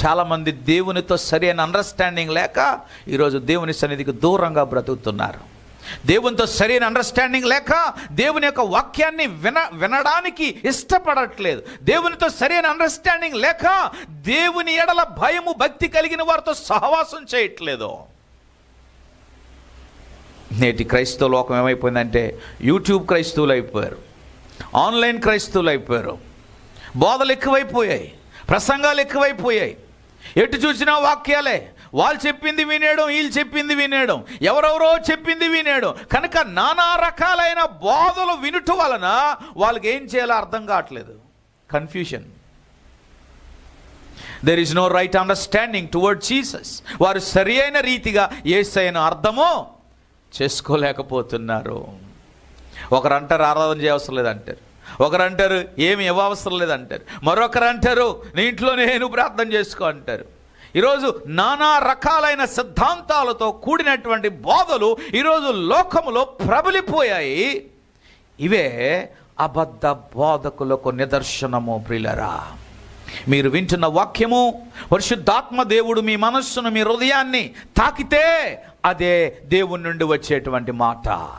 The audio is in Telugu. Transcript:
చాలామంది దేవునితో సరైన అండర్స్టాండింగ్ లేక ఈరోజు దేవుని సన్నిధికి దూరంగా బ్రతుకుతున్నారు. దేవునితో సరైన అండర్స్టాండింగ్ లేక దేవుని యొక్క వాక్యాన్ని వినడానికి ఇష్టపడట్లేదు. దేవునితో సరైన అండర్స్టాండింగ్ లేక దేవుని ఎడల భయము భక్తి కలిగిన వారితో సహవాసం చేయట్లేదు. నేటి క్రైస్తవ లోకం ఏమైపోయిందంటే యూట్యూబ్ క్రైస్తవులు అయిపోయారు, ఆన్లైన్ క్రైస్తవులు అయిపోయారు. బోధలు ఎక్కువైపోయాయి, ప్రసంగాలు ఎక్కువైపోయాయి. ఎటు చూసినా వాక్యాలే. వాళ్ళు చెప్పింది వినేయడం, వీళ్ళు చెప్పింది వినేయడం, ఎవరెవరో చెప్పింది వినేయడం. కనుక నానా రకాలైన బోధలు వినుట వలన వాళ్ళకి ఏం చేయాలో అర్థం కావట్లేదు. Confusion. There is no right understanding toward Jesus. వారు సరి అయిన రీతిగా యేసయ్యను అర్థమో చేసుకోలేకపోతున్నారు. ఒకరు అంటారు ఆరాధన చేయవసరం లేదంటారు, ఒకరు అంటారు ఏమి ఇవ్వవసరం లేదంటారు, మరొకరు అంటారు నీ ఇంట్లో నేను ప్రార్థన చేసుకో అంటారు. ఈరోజు నానా రకాలైన సిద్ధాంతాలతో కూడినటువంటి బోధలు ఈరోజు లోకములో ప్రబలిపోయాయి. ఇవే అబద్ధ బోధకులకు నిదర్శనము. ప్రియులారా, మీరు వింటున్న వాక్యము పరిశుద్ధాత్మ దేవుడు మీ మనస్సును, మీ హృదయాన్ని తాకితే అదే దేవుని నుండి వచ్చేటువంటి మాట.